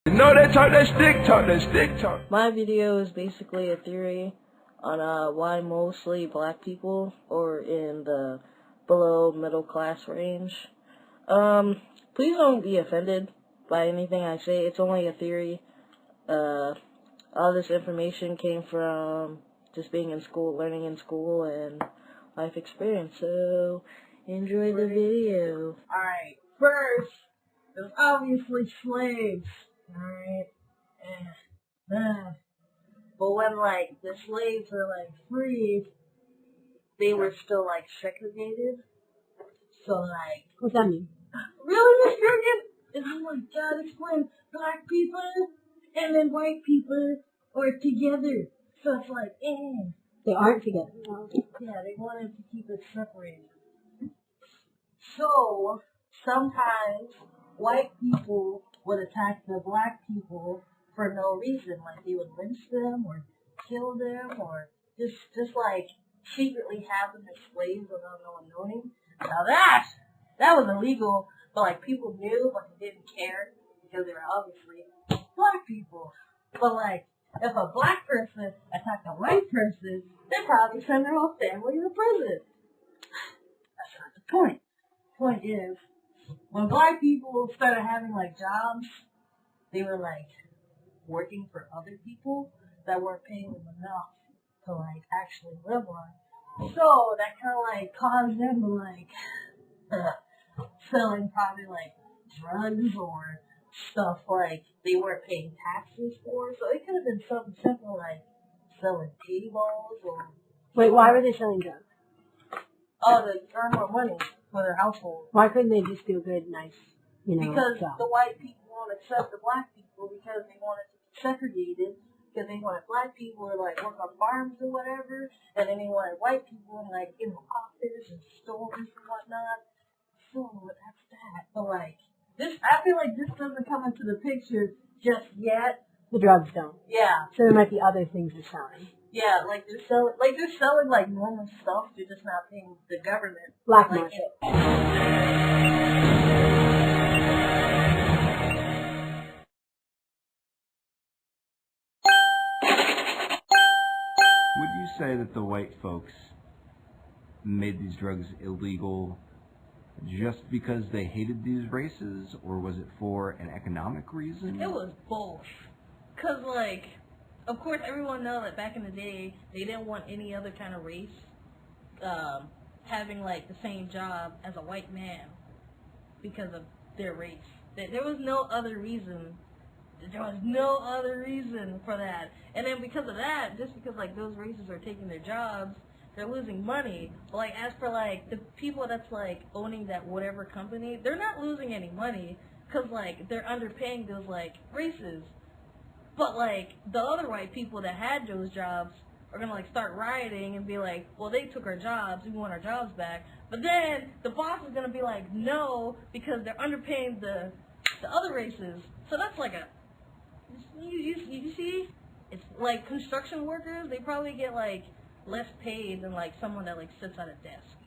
No, they talk that stick talk, that stick talk. My video is basically a theory on why mostly black people are in the below middle class range. Please don't be offended by anything I say. It's only a theory. All this information came from just being in school, learning in school, and life experience. So enjoy the video. Alright, first, there's obviously slaves. Alright? But when, like, the slaves were, like, freed, they were still, like, segregated. So, like... What's that mean? Really, Mr. Jurgen? It's like, God, explain black people and then white people are together. So it's like, They aren't together. Yeah, they wanted to keep it separated. So, sometimes white people would attack the black people for no reason. Like, they would lynch them or kill them or just like, secretly have them as slaves without no one knowing. Now that was illegal, but like, people knew, but they didn't care because they were obviously black people. But like, if a black person attacked a white person, they'd probably send their whole family to prison. That's not the point. The point is, when black people started having, like, jobs, they were, like, working for other people that weren't paying them enough to, like, actually live on. So, that kind of, like, caused them to, like, selling probably, like, drugs or stuff, like, they weren't paying taxes for. So, it could have been something simple, like, selling tables or... Wait, why were they selling drugs? Oh, to earn more money for their household. Why couldn't they just do a good, nice, Because job? the white people won't accept the black people because they want it to be segregated. Because they wanted black people to, like, work on farms or whatever. And then they wanted white people in, like, in the office and stores and whatnot. So, that's that. But, like, I feel like this doesn't come into the picture just yet. The drugs don't. Yeah. So there might be other things they're selling. Yeah, like they're selling like normal stuff. They're just not paying the government. Black like, market. Would you say that the white folks made these drugs illegal just because they hated these races, or was it for an economic reason? It was both. Cause like, of course everyone knows that back in the day, they didn't want any other kind of race, having like the same job as a white man because of their race. There was no other reason. There was no other reason for that. And then because of that, just because like those races are taking their jobs, they're losing money. But like as for like the people that's like owning that whatever company, they're not losing any money because like they're underpaying those like races. But like the other white people that had those jobs are gonna like start rioting and be like, well, they took our jobs, we want our jobs back. But then the boss is gonna be like, no, because they're underpaying the other races. So that's like a you see, it's like construction workers. They probably get like less paid than like someone that like sits at a desk,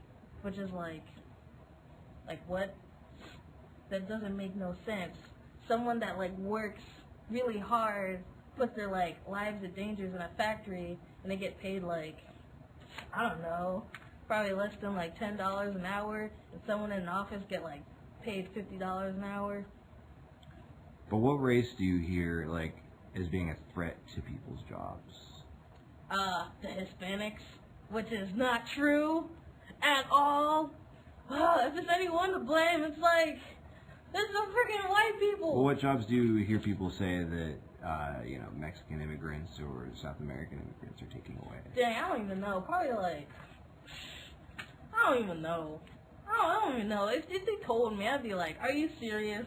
which is like what? That doesn't make no sense. Someone that like works really hard, puts their like lives in danger in a factory, and they get paid like, I don't know, probably less than like $10 an hour, and someone in an office get like paid $50 an hour. But what race do you hear like as being a threat to people's jobs? The Hispanics, which is not true at all. If it's anyone to blame, it's like, it's the freaking white people. Well, what jobs do you hear people say that, Mexican immigrants or South American immigrants are taking away? Dang, I don't even know. Probably like, I don't even know. I don't even know. If they told me, I'd be like, are you serious?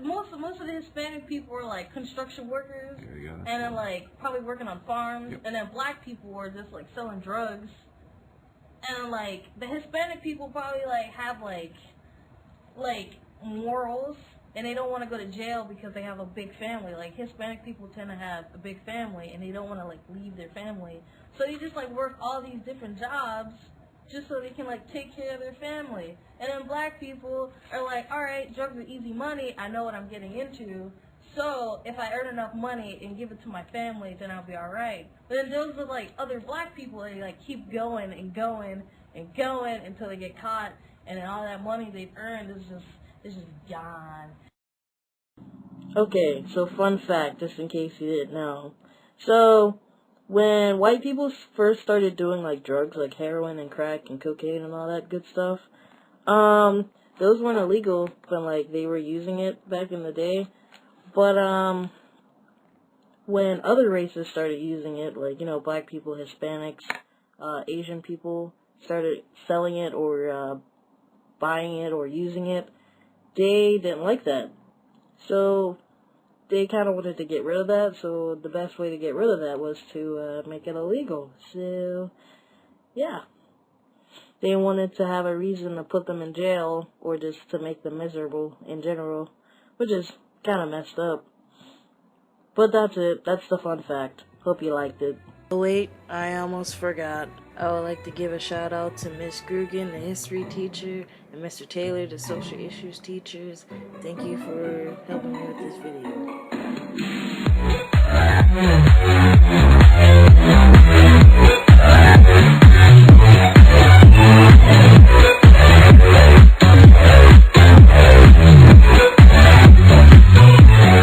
Most of the Hispanic people were like construction workers, There you go. and then like probably working on farms, Yep. and then black people were just like selling drugs, and like the Hispanic people probably like have like morals, and they don't want to go to jail because they have a big family. Like Hispanic people tend to have a big family, and they don't want to like leave their family, so they just like work all these different jobs just so they can like take care of their family. And then black people are like, alright, drugs are easy money, I know what I'm getting into, So if I earn enough money and give it to my family, then I'll be alright. But then those are like other black people, they like keep going and going and going until they get caught, and then all that money they've earned is just gone. Okay, so fun fact, just in case you didn't know. So when white people first started doing like drugs, like heroin and crack and cocaine and all that good stuff, those weren't illegal, but like they were using it back in the day. But when other races started using it, like, you know, black people, Hispanics, Asian people started selling it or buying it or using it, they didn't like that. So they kind of wanted to get rid of that, so the best way to get rid of that was to make it illegal. So, yeah. They wanted to have a reason to put them in jail or just to make them miserable in general, which is kind of messed up. But that's it. That's the fun fact. Hope you liked it. Oh, wait, I almost forgot. I would like to give a shout out to Miss Grugan, the history teacher, and Mr. Taylor, the social issues teachers. Thank you for helping me with